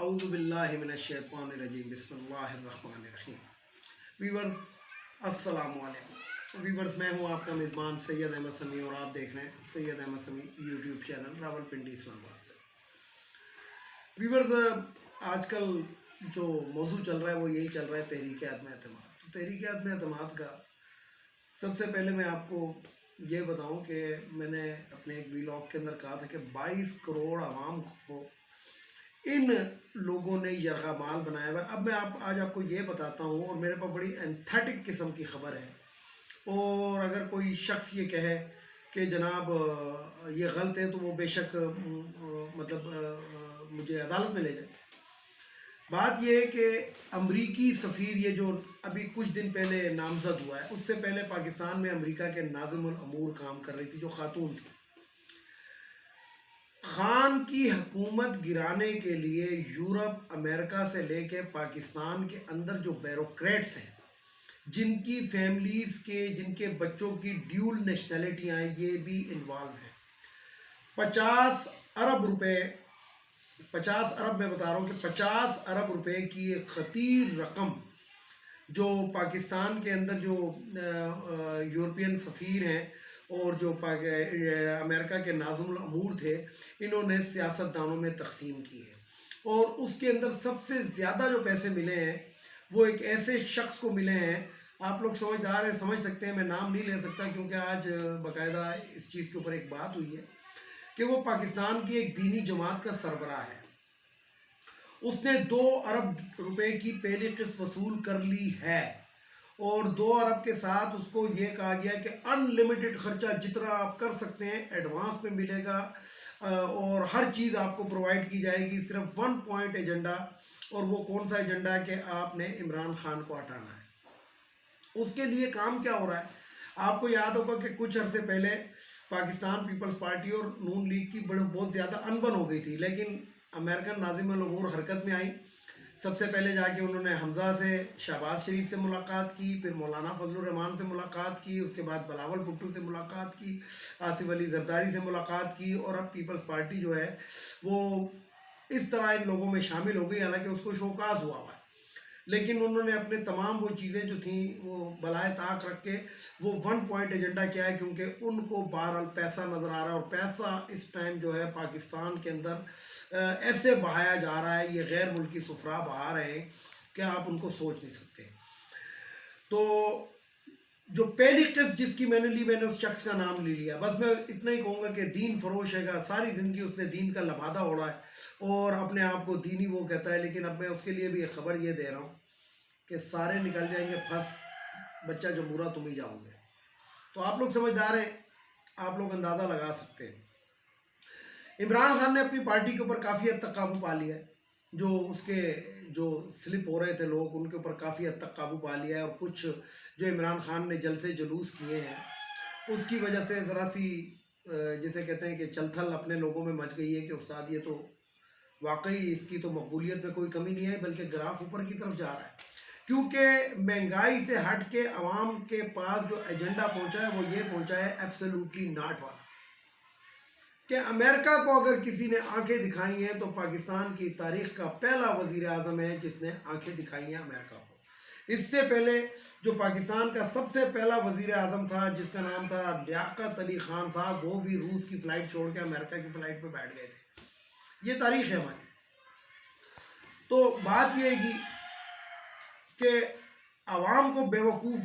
اعوذ باللہ من الشیطان الرجیم بسم اللہ الرحمن الرحیم۔ ویورز السلام علیکم۔ ویورز میں ہوں آپ کا میزبان سید احمد سمیع اور آپ دیکھ رہے ہیں سید احمد سمیع یوٹیوب چینل راولپنڈی اسلام آباد سے۔ ویورز آج کل جو موضوع چل رہا ہے وہ یہی چل رہا ہے تحریک عدم اعتماد۔ تو تحریک عدم اعتماد کا سب سے پہلے میں آپ کو یہ بتاؤں کہ میں نے اپنے ایک ویلاگ کے اندر کہا تھا کہ 22 کروڑ عوام کو ان لوگوں نے یرغمال بنایا ہوا ہے۔ اب میں آج آپ کو یہ بتاتا ہوں اور میرے پاس بڑی اینتھیٹک قسم کی خبر ہے، اور اگر کوئی شخص یہ کہے کہ جناب یہ غلط ہے تو وہ بے شک مجھے عدالت میں لے جائے۔ بات یہ ہے کہ امریکی سفیر یہ جو ابھی کچھ دن پہلے نامزد ہوا ہے، اس سے پہلے پاکستان میں امریکہ کے ناظم الامور کام کر رہی تھی جو خاتون تھی۔ خان کی حکومت گرانے کے لیے یورپ، امریکہ سے لے کے پاکستان کے اندر جو بیوروکریٹس ہیں، جن کی فیملیز کے جن کے بچوں کی ڈیول نیشنلٹیاں ہیں، یہ بھی انوالو ہیں۔ 50 ارب روپے 50 ارب میں بتا رہا ہوں کہ 50 ارب روپے کی ایک خطیر رقم جو پاکستان کے اندر جو یورپین سفیر ہیں اور جو امریکہ کے ناظم الامور تھے، انہوں نے سیاستدانوں میں تقسیم کی ہے، اور اس کے اندر سب سے زیادہ جو پیسے ملے ہیں وہ ایک ایسے شخص کو ملے ہیں۔ آپ لوگ سمجھدار ہیں، سمجھ سکتے ہیں، میں نام نہیں لے سکتا کیونکہ آج باقاعدہ اس چیز کے اوپر ایک بات ہوئی ہے کہ وہ پاکستان کی ایک دینی جماعت کا سربراہ ہے۔ اس نے 2 ارب روپے کی پہلی قسط وصول کر لی ہے، اور 2 ارب کے ساتھ اس کو یہ کہا گیا کہ ان لمیٹڈ خرچہ جتنا آپ کر سکتے ہیں ایڈوانس میں ملے گا، اور ہر چیز آپ کو پرووائڈ کی جائے گی، صرف 1 پوائنٹ ایجنڈا، اور وہ کون سا ایجنڈا ہے کہ آپ نے عمران خان کو ہٹانا ہے۔ اس کے لیے کام کیا ہو رہا ہے؟ آپ کو یاد ہوگا کہ کچھ عرصے پہلے پاکستان پیپلز پارٹی اور نون لیگ کی بہت زیادہ انبن ہو گئی تھی، لیکن امریکن ناظم الامور حرکت میں آئی۔ سب سے پہلے جا کے انہوں نے حمزہ سے، شہباز شریف سے ملاقات کی، پھر مولانا فضل الرحمان سے ملاقات کی، اس کے بعد بلاول بھٹو سے ملاقات کی، آصف علی زرداری سے ملاقات کی، اور اب پیپلز پارٹی جو ہے وہ اس طرح ان لوگوں میں شامل ہو گئی، حالانکہ اس کو شوکاز ہوا ہوا ہے، لیکن انہوں نے اپنے تمام وہ چیزیں جو تھیں وہ بلائے طاق رکھ کے وہ 1 پوائنٹ ایجنڈا کیا ہے، کیونکہ ان کو بہرحال پیسہ نظر آ رہا ہے، اور پیسہ اس ٹائم جو ہے پاکستان کے اندر ایسے بہایا جا رہا ہے، یہ غیر ملکی سفراء بہا رہے ہیں کہ آپ ان کو سوچ نہیں سکتے۔ تو جو پہلی قسط جس کی میں نے لی، میں نے اس شخص کا نام لے لیا، بس میں اتنا ہی کہوں گا کہ دین فروش ہے گا، ساری زندگی اس نے دین کا لبادہ اوڑھا ہے اور اپنے آپ کو دینی وہ کہتا ہے، لیکن اب میں اس کے لیے بھی ایک خبر یہ دے رہا ہوں کہ سارے نکل جائیں گے پھنس، بچہ جو برا تم ہی جاؤ گے۔ تو آپ لوگ سمجھدار ہیں، آپ لوگ اندازہ لگا سکتے ہیں۔ عمران خان نے اپنی پارٹی کے اوپر کافی حد تک قابو پا لیا ہے، جو اس کے جو سلپ ہو رہے تھے لوگ ان کے اوپر کافی حد تک قابو پا لیا ہے، اور کچھ جو عمران خان نے جلسے جلوس کیے ہیں اس کی وجہ سے ذرا سی جسے کہتے ہیں کہ چل تھل اپنے لوگوں میں مچ گئی ہے کہ استاد یہ تو واقعی اس کی تو مقبولیت میں کوئی کمی نہیں ہے، بلکہ گراف اوپر کی طرف جا رہا ہے، کیونکہ مہنگائی سے ہٹ کے عوام کے پاس جو ایجنڈا پہنچا ہے وہ یہ پہنچا ہے ایبسلیوٹلی ناٹ والا، کہ امریکہ کو اگر کسی نے آنکھیں دکھائی ہیں تو پاکستان کی تاریخ کا پہلا وزیر اعظم ہے جس نے آنکھیں دکھائی ہیں امریکہ کو۔ اس سے پہلے جو پاکستان کا سب سے پہلا وزیر اعظم تھا جس کا نام تھا لیاقت علی خان صاحب، وہ بھی روس کی فلائٹ چھوڑ کے امریکہ کی فلائٹ پہ بیٹھ گئے تھے۔ یہ تاریخ ہے ہماری۔ تو بات یہ ہے کہ عوام کو بیوقوف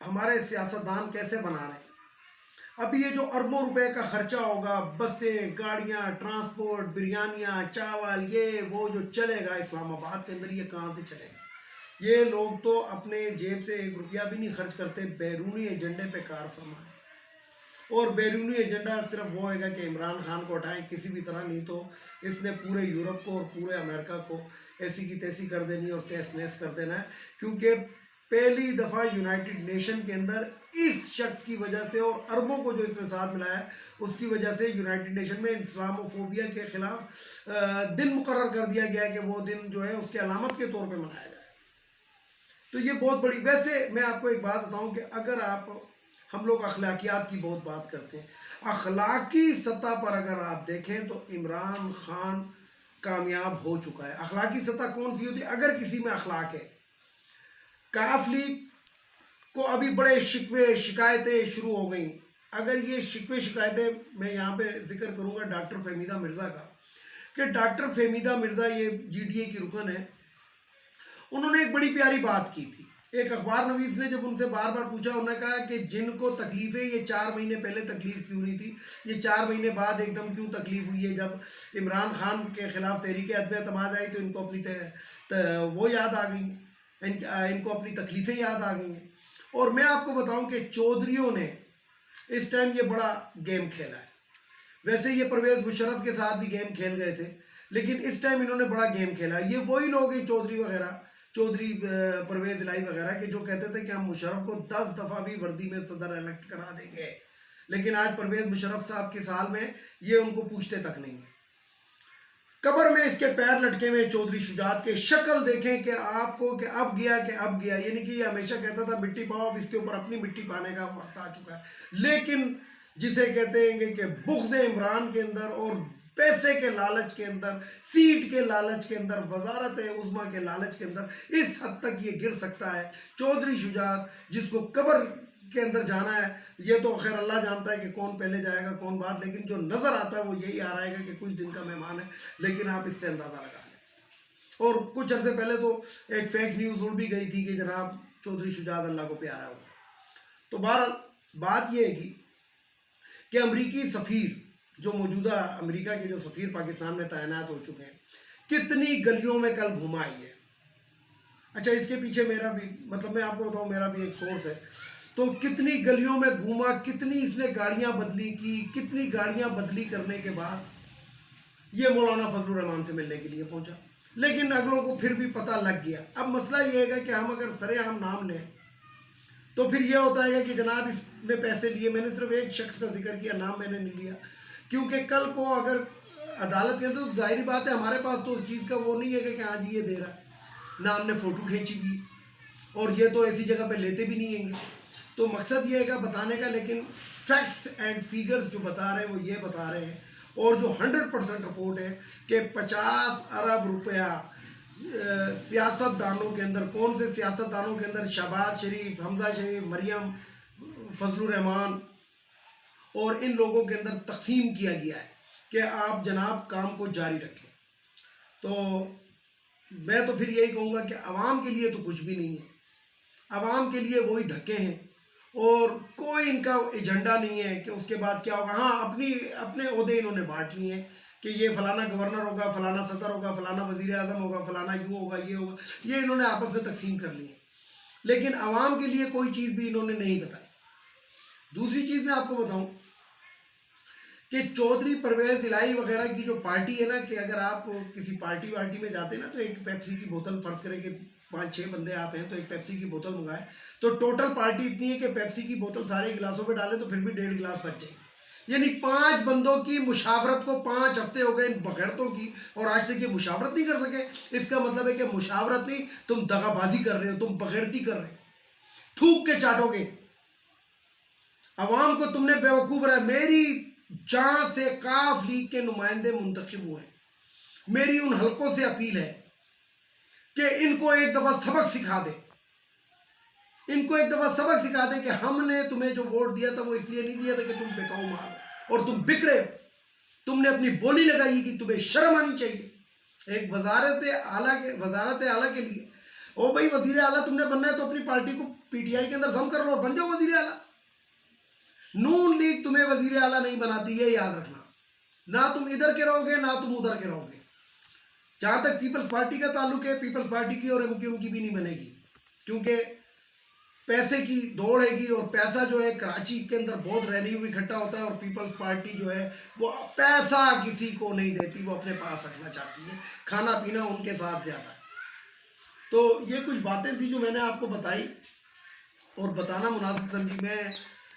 ہمارے سیاستدان کیسے بنا رہے ہیں۔ اب یہ جو اربوں روپے کا خرچہ ہوگا، بسیں، گاڑیاں، ٹرانسپورٹ، بریانیاں، چاول، یہ وہ جو چلے گا اسلام آباد کے اندر، یہ کہاں سے چلے گا؟ یہ لوگ تو اپنے جیب سے 1 روپیہ بھی نہیں خرچ کرتے، بیرونی ایجنڈے پہ کار فرما ہے، اور بیرونی ایجنڈا صرف وہ ہوگا کہ عمران خان کو ہٹائیں کسی بھی طرح، نہیں تو اس نے پورے یورپ کو اور پورے امریکہ کو ایسی کی تیسی کر دینی اور تیس نیس کر دینا ہے، کیونکہ پہلی دفعہ یونائٹڈ نیشن کے اندر اس شخص کی وجہ سے اور اربوں کو جو اس نے ساتھ ملایا ہے اس کی وجہ سے یونائٹڈ نیشن میں اسلاموفوبیا کے خلاف دن مقرر کر دیا گیا ہے کہ وہ دن جو ہے اس کے علامت کے طور پہ منایا جائے۔ تو یہ بہت بڑی، ویسے میں آپ کو ایک بات بتاؤں کہ اگر ہم لوگ اخلاقیات کی بہت بات کرتے ہیں، اخلاقی سطح پر اگر آپ دیکھیں تو عمران خان کامیاب ہو چکا ہے۔ اخلاقی سطح کون سی ہوتی ہے؟ اگر کسی میں اخلاق ہے۔ کاف لیگ کو ابھی بڑے شکوے شکایتیں شروع ہو گئیں۔ اگر یہ شکوے شکایتیں میں یہاں پہ ذکر کروں گا ڈاکٹر فہمیدہ مرزا کا، کہ ڈاکٹر فہمیدہ مرزا یہ جی ڈی اے کی رکن ہے، انہوں نے ایک بڑی پیاری بات کی تھی۔ ایک اخبار نویس نے جب ان سے بار بار پوچھا، انہوں نے کہا کہ جن کو تکلیفیں یہ 4 مہینے پہلے تکلیف کیوں نہیں تھی، یہ 4 مہینے بعد ایک دم کیوں تکلیف ہوئی ہے؟ جب عمران خان کے خلاف تحریک عدم اعتماد آئی تو ان کو اپنی وہ یاد آ گئی ہیں، ان کو اپنی تکلیفیں یاد آ گئی ہیں۔ اور میں آپ کو بتاؤں کہ چودھریوں نے اس ٹائم یہ بڑا گیم کھیلا ہے۔ ویسے یہ پرویز مشرف کے ساتھ بھی گیم کھیل گئے تھے، لیکن اس ٹائم انہوں نے بڑا گیم کھیلا۔ یہ وہی لوگ ہیں چودھری وغیرہ، چودھری پرویز الہی وغیرہ کے، جو کہتے تھے کہ ہم مشرف کو 10 دفعہ بھی وردی میں صدر الیکٹ کرا دیں گے، لیکن آج پرویز مشرف صاحب کے سال میں یہ ان کو پوچھتے تک نہیں ہیں۔ قبر میں اس کے پیر لٹکے ہوئے چودھری شجاعت کے، شکل دیکھیں کہ آپ کو کہ اب گیا، یعنی کہ یہ ہمیشہ کہتا تھا مٹی پاؤ، اب اس کے اوپر اپنی مٹی پانے کا وقت آ چکا ہے۔ لیکن جسے کہتے ہیں کہ بغض عمران کے اندر اور پیسے کے لالچ کے اندر، سیٹ کے لالچ کے اندر، وزارت عظمیٰ کے لالچ کے اندر اس حد تک یہ گر سکتا ہے۔ چودھری شجاعت جس کو قبر کے اندر جانا ہے، یہ تو خیر اللہ جانتا ہے کہ کون پہلے جائے گا کون بعد، لیکن جو نظر آتا ہے وہ یہی آ رہا ہے کہ کچھ دن کا مہمان ہے، لیکن آپ اس سے اندازہ لگا لیں۔ اور کچھ عرصے پہلے تو ایک فیک نیوز اڑ بھی گئی تھی کہ جناب چودھری شجاعت اللہ کو پیارا ہوگا۔ تو بہرحال بات یہ ہے کہ امریکی سفیر، جو موجودہ امریکہ کے جو سفیر پاکستان میں تعینات ہو چکے ہیں، کتنی گلیوں میں کل گھمائی ہے۔ اچھا، اس کے پیچھے میرا بھی میں آپ کو بتاؤں، میرا بھی ایک سورس ہے۔ تو کتنی گلیوں میں گھوما، کتنی اس نے گاڑیاں بدلی کی، کتنی گاڑیاں بدلی کرنے کے بعد یہ مولانا فضل الرحمان سے ملنے کے لیے پہنچا، لیکن اگلوں کو پھر بھی پتہ لگ گیا۔ اب مسئلہ یہ ہے کہ ہم اگر سرے عام نام لیں تو پھر یہ ہوتا ہے کہ جناب اس نے پیسے لیے۔ میں نے صرف ایک شخص کا ذکر کیا، نام میں نے نہیں لیا، کیونکہ کل کو اگر عدالت کے تو ظاہری بات ہے ہمارے پاس تو اس چیز کا وہ نہیں ہے کہ ہاں جی یہ دے رہا ہے، نہ ہم نے فوٹو کھینچی بھی، اور یہ تو ایسی جگہ پہ لیتے بھی نہیں ہیں گے۔ تو مقصد یہ ہے کہ بتانے کا، لیکن فیکٹس اینڈ فیگرز جو بتا رہے ہیں وہ یہ بتا رہے ہیں، اور جو 100% رپورٹ ہے کہ 50 ارب روپیہ سیاست دانوں کے اندر، کون سے سیاست دانوں کے اندر؟ شہباز شریف، حمزہ شریف، مریم، فضل الرحمان اور ان لوگوں کے اندر تقسیم کیا گیا ہے کہ آپ جناب کام کو جاری رکھیں۔ تو میں تو پھر یہی کہوں گا کہ عوام کے لیے تو کچھ بھی نہیں ہے، عوام کے لیے وہی دھکے ہیں، اور کوئی ان کا ایجنڈا نہیں ہے کہ اس کے بعد کیا ہوگا۔ ہاں، اپنے عہدے انہوں نے بانٹ لیے ہیں کہ یہ فلانا گورنر ہوگا، فلانا صدر ہوگا، فلانا وزیر اعظم ہوگا، فلانا یوں ہوگا، یہ ہوگا، یہ انہوں نے آپس میں تقسیم کر لی ہے، لیکن عوام کے لیے کوئی چیز بھی انہوں نے نہیں بتائی۔ دوسری چیز میں آپ کو بتاؤں کہ چودھری پرویز الہی وغیرہ کی جو پارٹی ہے نا، کہ اگر آپ کسی پارٹی میں جاتے ہیں نا، تو ایک پیپسی کی بوتل، فرض کریں کہ 5-6 بندے آپ ہیں تو ایک پیپسی کی بوتل منگائیں، تو ٹوٹل پارٹی اتنی ہے کہ پیپسی کی بوتل سارے گلاسوں پہ ڈالیں تو پھر بھی 1.5 گلاس بچ جائے گی۔ یعنی 5 بندوں کی مشاورت کو 5 ہفتے ہو گئے ان بغیرتوں کی، اور آج تک یہ مشاورت نہیں کر سکے۔ اس کا مطلب ہے کہ مشاورت نہیں، تم دغا بازی کر رہے ہو، تم بغیرتی کر رہے ہو، تھوک کے چاٹو گے عوام کو، تم نے بیوقوف بنایا۔ میری جہاں سے کاف لیگ کے نمائندے منتخب ہوئے، میری ان حلقوں سے اپیل ہے کہ ان کو ایک دفعہ سبق سکھا دے، ان کو ایک دفعہ سبق سکھا دے کہ ہم نے تمہیں جو ووٹ دیا تھا وہ اس لیے نہیں دیا تھا کہ تم بکاؤ مارو اور تم بک رہے ہو، تم نے اپنی بولی لگائی کہ تمہیں شرم آنی چاہیے ایک وزارت اعلیٰ کے لیے۔ او بھائی، وزیر اعلیٰ تم نے بننا ہے تو اپنی پارٹی کو پی ٹی آئی کے اندر ضم کر لو اور بن جاؤ وزیر اعلیٰ۔ نون لیگ تمہیں وزیر اعلیٰ نہیں بناتی، یہ یاد رکھنا، نہ تم ادھر کے رہو گے نہ تم ادھر کے رہو گے۔ جہاں تک پیپلز پارٹی کا تعلق ہے، پیپلز پارٹی کی اور ایم کیو ایم کی بھی نہیں بنے گی، کیونکہ پیسے کی دوڑ ہے گی، اور پیسہ جو ہے کراچی کے اندر بہت ریونیو اکٹھا ہوتا ہے، اور پیپلز پارٹی جو ہے وہ پیسہ کسی کو نہیں دیتی، وہ اپنے پاس رکھنا چاہتی ہے، کھانا پینا ان کے ساتھ زیادہ ہے۔ تو یہ کچھ باتیں تھیں جو میں نے آپ کو بتائی اور بتانا مناسب سمجھی۔ میں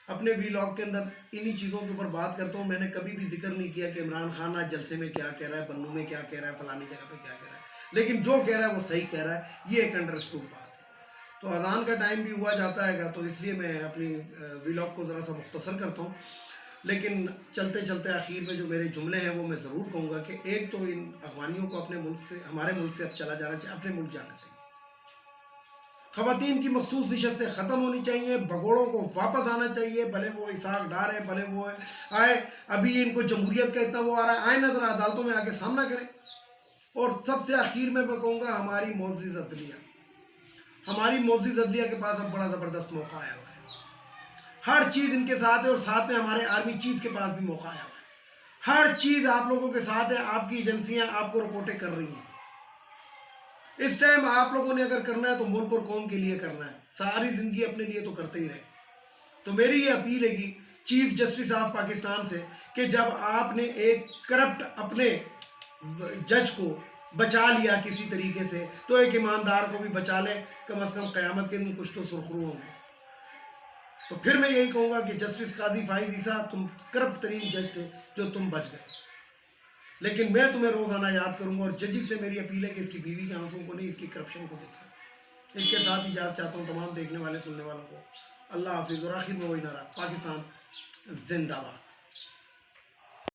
اپنے ویلاگ کے اندر انہی چیزوں کے اوپر بات کرتا ہوں، میں نے کبھی بھی ذکر نہیں کیا کہ عمران خان آج جلسے میں کیا کہہ رہا ہے، بنو میں کیا کہہ رہا ہے، فلانی جگہ پہ کیا کہہ رہا ہے، لیکن جو کہہ رہا ہے وہ صحیح کہہ رہا ہے، یہ ایک انڈرسٹوڈ بات ہے۔ تو اذان کا ٹائم بھی ہوا جاتا ہے گا، تو اس لیے میں اپنی ویلاگ کو ذرا سا مختصر کرتا ہوں۔ لیکن چلتے چلتے آخر میں جو میرے جملے ہیں وہ میں ضرور کہوں گا کہ ایک تو ان افغانیوں کو اپنے ملک سے، ہمارے ملک سے اب چلا جانا چاہیے، اپنے ملک جانا چاہیے، خواتین کی مخصوص نشستیں ختم ہونی چاہیے، بھگوڑوں کو واپس آنا چاہیے، بھلے وہ اسحاق ڈار ہے، بھلے وہ آئے، ابھی ان کو جمہوریت کا اتنا وہ آ رہا ہے، آئے نظر عدالتوں میں آ کے سامنا کریں۔ اور سب سے آخر میں کہوں گا ہماری معزز عدلیہ، ہماری معزز عدلیہ کے پاس اب بڑا زبردست موقع آیا ہوا ہے، ہر چیز ان کے ساتھ ہے، اور ساتھ میں ہمارے آرمی چیف کے پاس بھی موقع آیا ہوا ہے، ہر چیز آپ لوگوں کے ساتھ ہے، آپ کی ایجنسیاں آپ کو رپورٹیں کر رہی ہیں۔ اس ٹائم آپ لوگوں نے اگر کرنا ہے تو ملک اور قوم کے لیے کرنا ہے، ساری زندگی اپنے لیے تو کرتے ہی رہے۔ تو میری یہ اپیل ہے کہ چیف جسٹس آف پاکستان سے کہ جب آپ نے ایک کرپٹ اپنے جج کو بچا لیا کسی طریقے سے، تو ایک ایماندار کو بھی بچا لے، کم از کم قیامت کے دن کچھ تو سرخرو ہوں گے۔ تو پھر میں یہی کہوں گا کہ جسٹس قاضی فائز عیسیٰ، تم کرپٹ ترین جج تھے جو تم بچ گئے، لیکن میں تمہیں روزانہ یاد کروں گا، اور ججز سے میری اپیل ہے کہ اس کی بیوی کے آنسوں کو نہیں، اس کی کرپشن کو دیکھیں۔ اس کے ساتھ اجازت چاہتا ہوں تمام دیکھنے والے سننے والوں کو۔ اللہ حافظ، اور آخر میں وہی نعرہ، پاکستان زندہ باد۔